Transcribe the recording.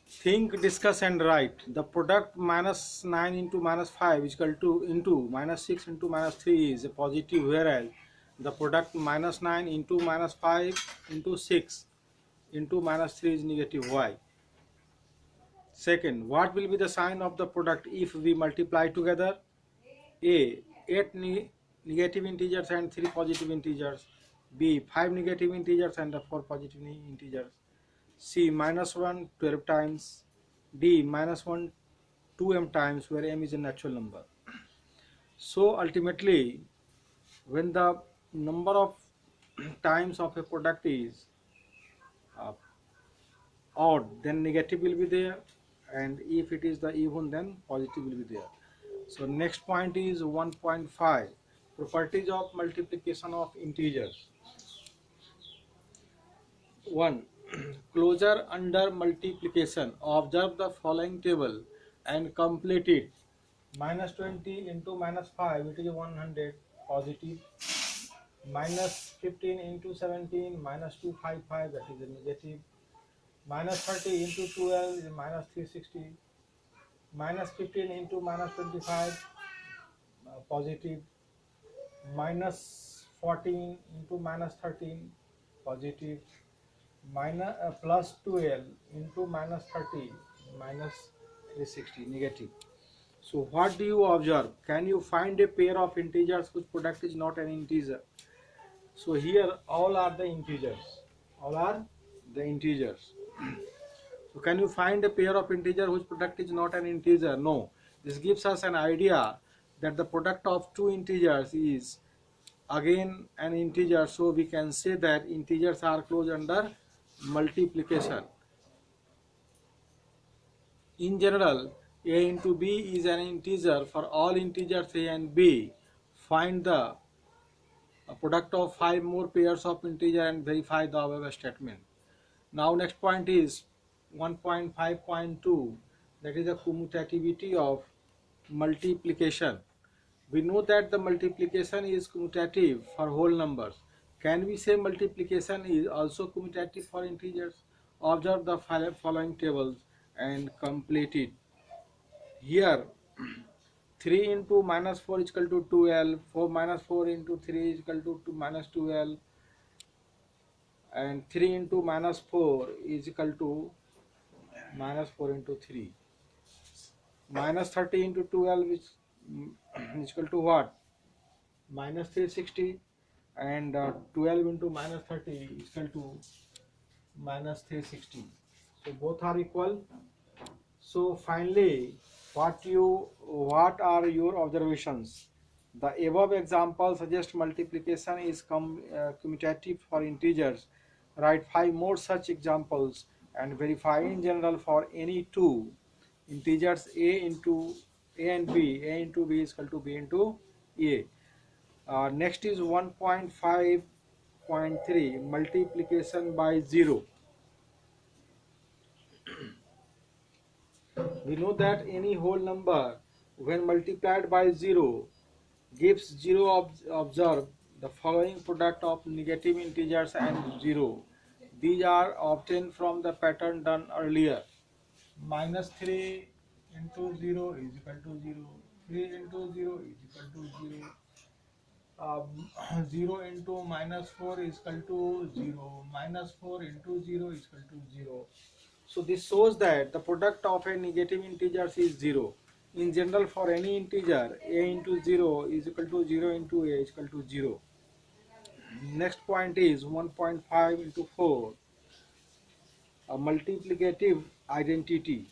Think, discuss and write. The product minus 9 into minus 5 is equal to into minus 6 into minus 3 is a positive, whereas the product minus 9 into minus 5 into 6 into minus 3 is negative. Why? Second, what will be the sign of the product if we multiply together? A. 8 negative integers and 3 positive integers. B. 5 negative integers and 4 positive integers. C. Minus 1 12 times. D. Minus 1 2m times, where m is a natural number. So ultimately, when the number of times of a product is uh, odd, then negative will be there, and if it is the even, then positive will be there. So next point is 1.5, properties of multiplication of integers. 1. Closure under multiplication. Observe the following table and complete it. Minus 20 into minus 5, it is 100, positive. Minus 15 into 17, minus 255, that is a negative. Minus 30 into 12 is minus 360. Minus 15 into minus 25, positive. Minus 14 into minus 13, positive. Plus 12 into minus 30, minus 360, negative. So what do you observe? Can you find a pair of integers whose product is not an integer? So here all are the integers. All are the integers. So can you find a pair of integer whose product is not an integer? No. This gives us an idea that the product of two integers is again an integer. So we can say that integers are closed under multiplication. In general, a into b is an integer for all integers a and b. Find the product of 5 more pairs of integer and verify the above statement. Now next point is 1.5.2, that is the commutativity of multiplication. We know that the multiplication is commutative for whole numbers. Can we say multiplication is also commutative for integers? Observe the following tables and complete it. Here 3 into minus 4 is equal to 12, 4 minus 4 into 3 is equal to minus 12, and 3 into minus 4 is equal to minus 4 into 3. Minus 30 into 12 is equal to what? Minus 360, and 12 into minus 30 is equal to minus 360. So both are equal. So finally, what are your observations? The above example suggests multiplication is commutative for integers. Write 5 more such examples and verify in general for any two integers a into a and b. A into b is equal to b into a. Next is 1.5.3, multiplication by 0. We know that any whole number when multiplied by 0 gives 0. Observe the following product of negative integers and 0. These are obtained from the pattern done earlier. Minus 3 into 0 is equal to 0. 3 into 0 is equal to 0. 0 into minus 4 is equal to 0. Minus 4 into 0 is equal to 0. So this shows that the product of a negative integers is 0. In general, for any integer, a into 0 is equal to 0 into a is equal to 0. Next point is 1.5 into 4, a multiplicative identity.